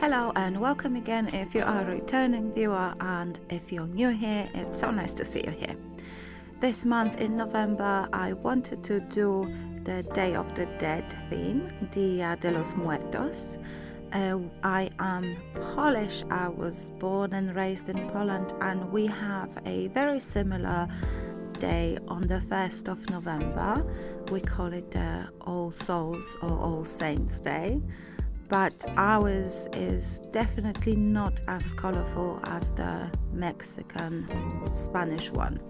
Hello and welcome again if you are a returning viewer, and if you're new here, it's so nice to see you here. This month in November I wanted to do the Day of the Dead theme, Dia de los Muertos. I am Polish. I was born and raised in Poland, and we have a very similar day on the 1st of November. We call it the All Souls or All Saints Day. But ours is definitely not as colorful as the Mexican or Spanish one.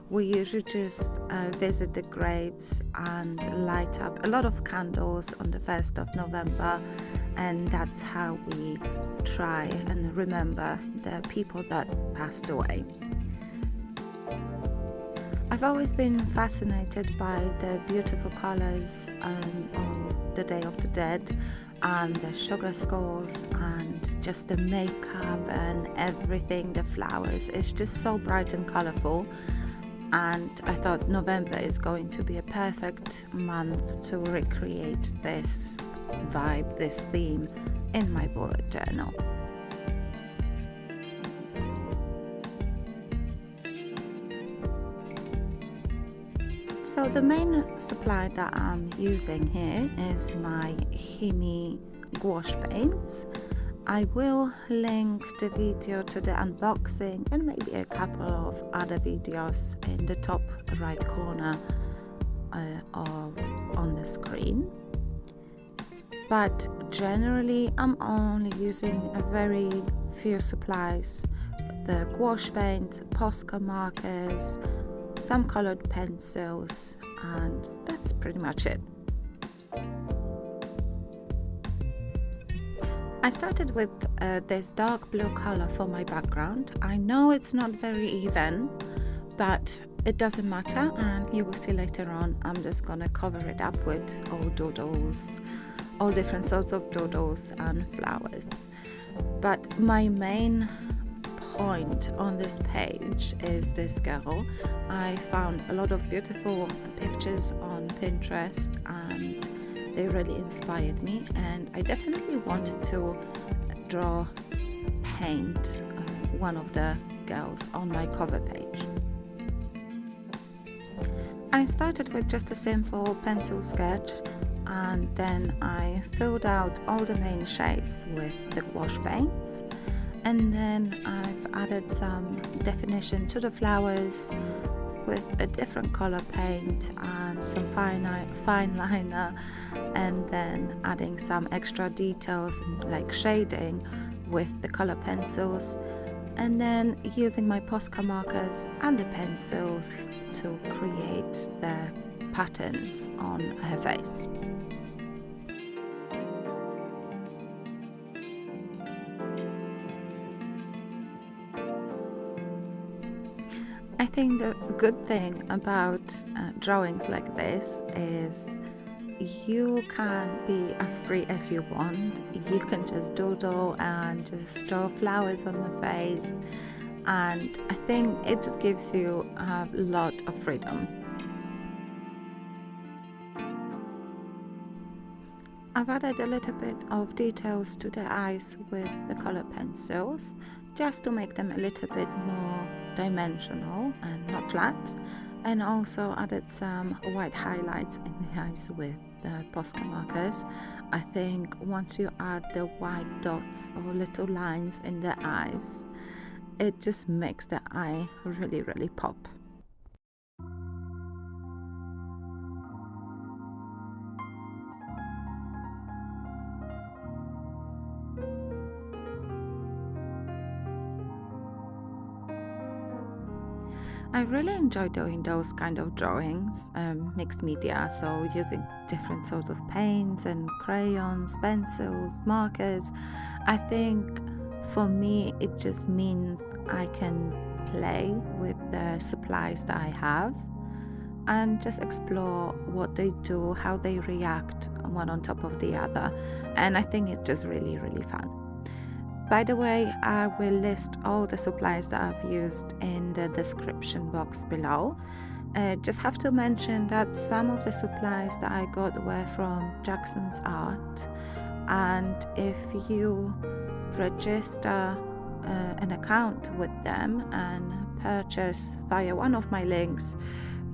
We usually just visit the graves and light up a lot of candles on the 1st of November, and that's how we try and remember the people that passed away. I've always been fascinated by the beautiful colors of the Day of the Dead, and the sugar skulls and just the makeup and everything, the flowers. It's just so bright and colorful, and I thought November is going to be a perfect month to recreate this vibe, this theme in my bullet journal. So the main supply that I'm using here is my Himi gouache paints. I will link the video to the unboxing and maybe a couple of other videos in the top right corner on the screen. But generally I'm only using a very few supplies: the gouache paint, posca markers, some colored pencils, and that's pretty much it. I started with this dark blue color for my background. I know it's not very even, but it doesn't matter, and you will see later on I'm just gonna cover it up with all doodles, all different sorts of doodles and flowers. But my main point on this page is this girl. I found a lot of beautiful pictures on Pinterest and they really inspired me, and I definitely wanted to paint one of the girls on my cover page. I started with just a simple pencil sketch, and then I filled out all the main shapes with the gouache paints. And then I've added some definition to the flowers with a different color paint and some fine liner, and then adding some extra details like shading with the color pencils, and then using my posca markers and the pencils to create the patterns on her face. I think the good thing about drawings like this is you can be as free as you want. You can just doodle and just draw flowers on the face, and I think it just gives you a lot of freedom. I've added a little bit of details to the eyes with the color pencils, just to make them a little bit more dimensional and not flat, and also added some white highlights in the eyes with the posca markers. I think once you add the white dots or little lines in the eyes, it just makes the eye really pop. I really enjoy doing those kind of drawings, mixed media, so using different sorts of paints and crayons, pencils, markers. I think for me it just means I can play with the supplies that I have and just explore what they do, how they react one on top of the other, and I think it's just really fun. By the way, I will list all the supplies that I've used in the description box below. Just have to mention that some of the supplies that I got were from Jackson's Art, and if you register an account with them and purchase via one of my links,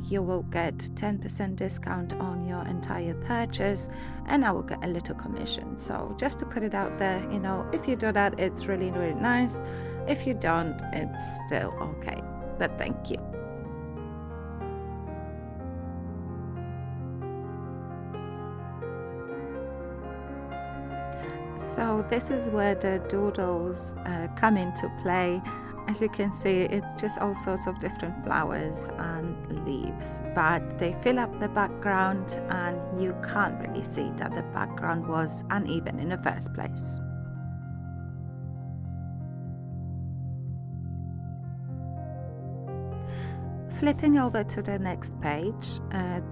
you will get 10% discount on your entire purchase, and I will get a little commission. So just to put it out there, you know, if you do that, it's really, really nice. If you don't, it's still okay, but thank you. So this is where the doodles come into play. As you can see, it's just all sorts of different flowers and leaves, but they fill up the background and you can't really see that the background was uneven in the first place. Flipping over to the next page,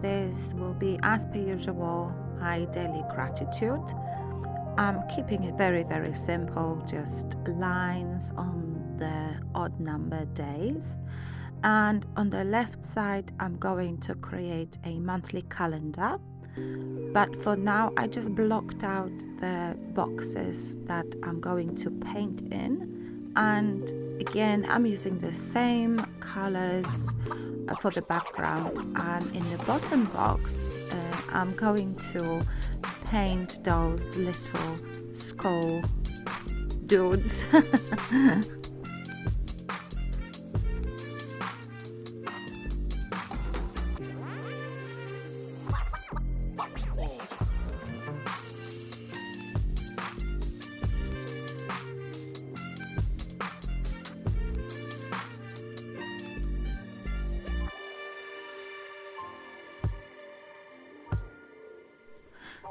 this will be, as per usual, my daily gratitude. I'm keeping it very, very simple, just lines on the odd number days, and on the left side I'm going to create a monthly calendar, but for now I just blocked out the boxes that I'm going to paint in, and again I'm using the same colors for the background, and in the bottom box I'm going to paint those little skull dudes.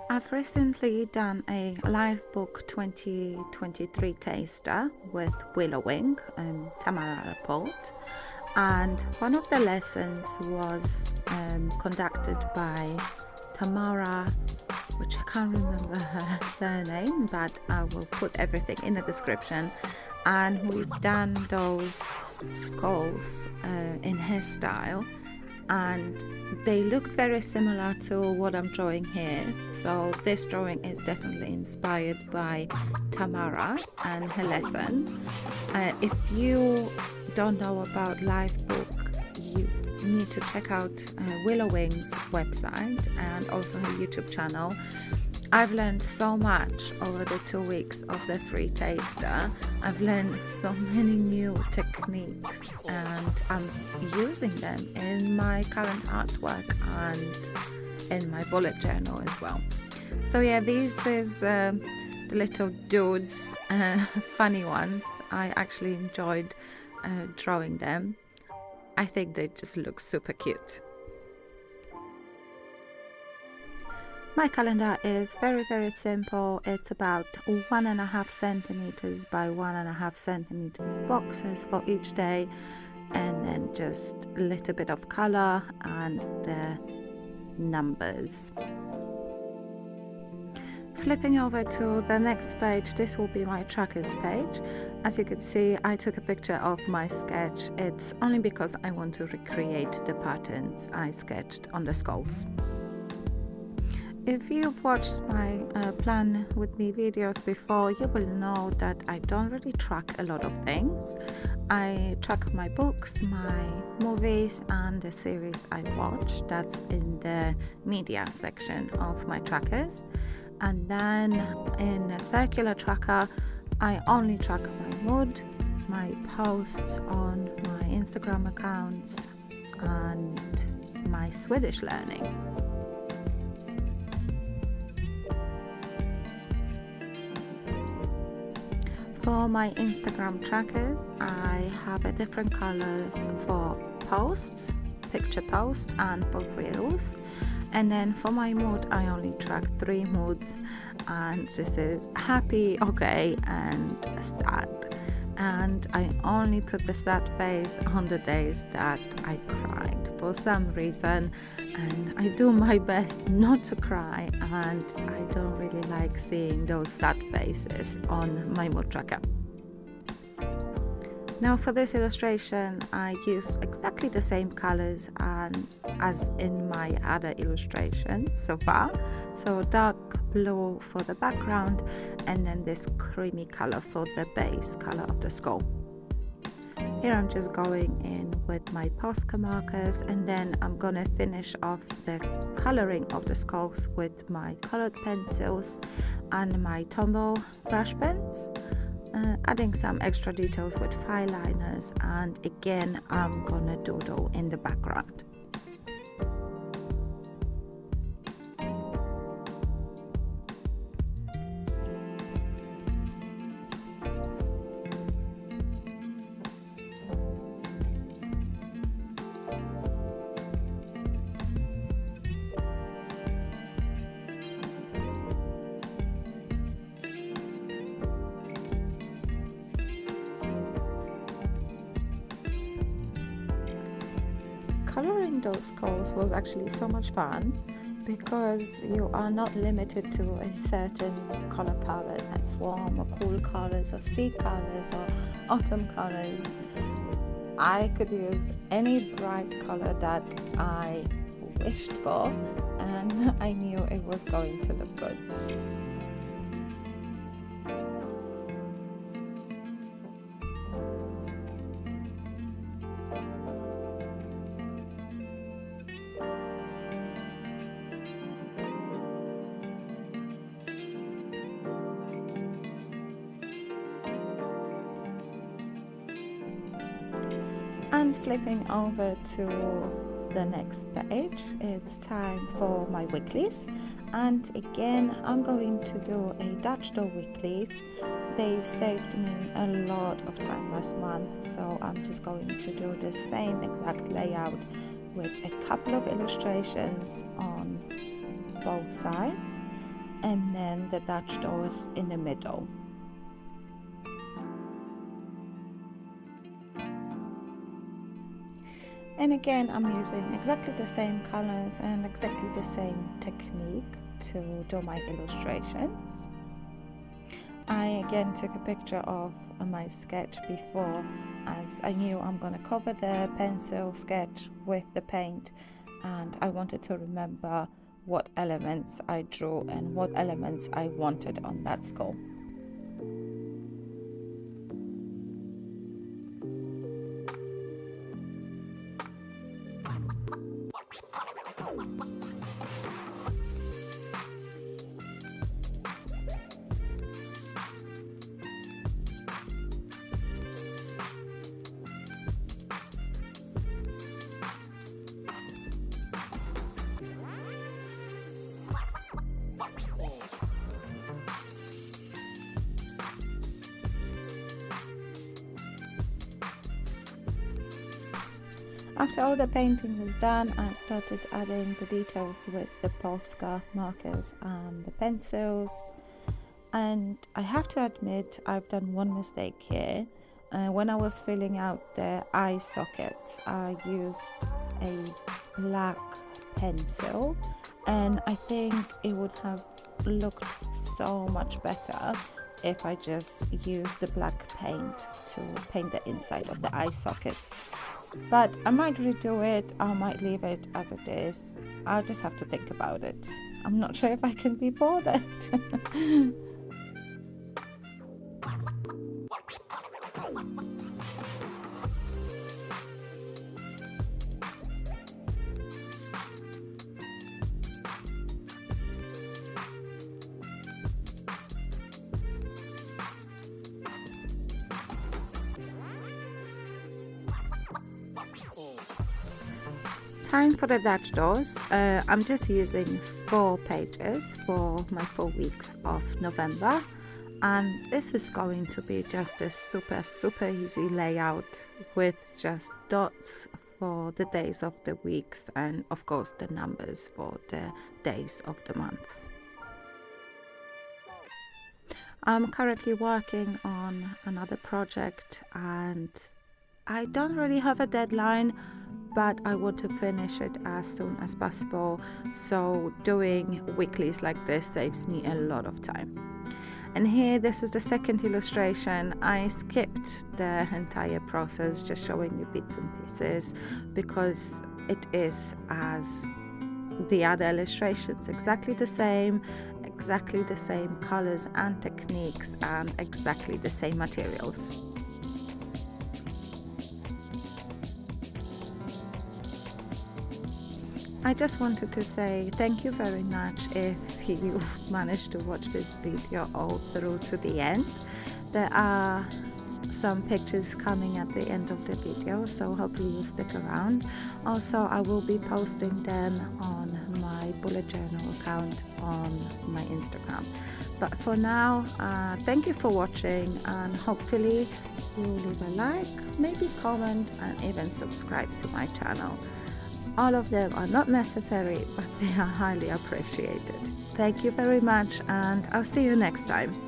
I've recently done a live book 2023 taster with Willowing and Tamara Report, and one of the lessons was conducted by Tamara, which I can't remember her surname, but I will put everything in the description, and we've done those skulls in her style, and they look very similar to what I'm drawing here. So this drawing is definitely inspired by Tamara and her lesson. If you don't know about live book, you need to check out Willowing's website and also her YouTube channel. I've learned so much over the 2 weeks of the free taster. I've learned so many new techniques and I'm using them in my current artwork and in my bullet journal as well. So yeah, these is the little dudes, funny ones. I actually enjoyed drawing them. I think they just look super cute. My calendar is very, very simple. It's about 1.5 centimeters by 1.5 centimeters boxes for each day, and then just a little bit of color and the numbers. Flipping over to the next page, this will be my trackers page. As you can see, I took a picture of my sketch. It's only because I want to recreate the patterns I sketched on the skulls. If you've watched my plan with me videos before, you will know that I don't really track a lot of things. I track my books, my movies, and the series I watch. That's in the media section of my trackers. And then in a circular tracker, I only track my mood, my posts on my Instagram accounts, and my Swedish learning. For my Instagram trackers, I have a different color for posts, picture posts, and for reels. And then for my mood, I only track 3 moods, and this is happy, okay, and sad. And I only put the sad face on the days that I cried for some reason, and I do my best not to cry, and I don't really like seeing those sad faces on my mood tracker. Now for this illustration, I used exactly the same colors as in my other illustration so far. So dark blue for the background and then this creamy color for the base color of the skull. Here I'm just going in with my posca markers, and then I'm gonna finish off the coloring of the skulls with my colored pencils and my Tombow brush pens. Adding some extra details with fine liners, and again I'm gonna doodle in the background. Coloring those skulls was actually so much fun because you are not limited to a certain color palette, like warm or cool colors or sea colors or autumn colors. I could use any bright color that I wished for, and I knew it was going to look good. And flipping over to the next page, it's time for my weeklies, and again I'm going to do a Dutch door weeklies. They've saved me a lot of time last month, so I'm just going to do the same exact layout with a couple of illustrations on both sides and then the Dutch doors in the middle. And again, I'm using exactly the same colors and exactly the same technique to do my illustrations. I again took a picture of my sketch before, as I knew I'm going to cover the pencil sketch with the paint, and I wanted to remember what elements I drew and what elements I wanted on that skull. After all the painting was done, I started adding the details with the posca markers and the pencils. And I have to admit, I've done one mistake here. When I was filling out the eye sockets, I used a black pencil, and I think it would have looked so much better if I just used the black paint to paint the inside of the eye sockets. But I might redo it, I might leave it as it is. I'll just have to think about it. I'm not sure if I can be bothered. Time for the Dutch doors. I'm just using 4 pages for my 4 weeks of November, and this is going to be just a super easy layout with just dots for the days of the weeks and of course the numbers for the days of the month. I'm currently working on another project and I don't really have a deadline, but I want to finish it as soon as possible, so doing weeklies like this saves me a lot of time. And here, this is the second illustration. I skipped the entire process, just showing you bits and pieces, because it is as the other illustrations, exactly the same colors and techniques, and exactly the same materials. I just wanted to say thank you very much if you've managed to watch this video all through to the end. There are some pictures coming at the end of the video, so hopefully you'll stick around. Also, I will be posting them on my bullet journal account on my Instagram. But for now, thank you for watching, and hopefully you'll leave a like, maybe comment, and even subscribe to my channel. All of them are not necessary, but they are highly appreciated. Thank you very much, and I'll see you next time.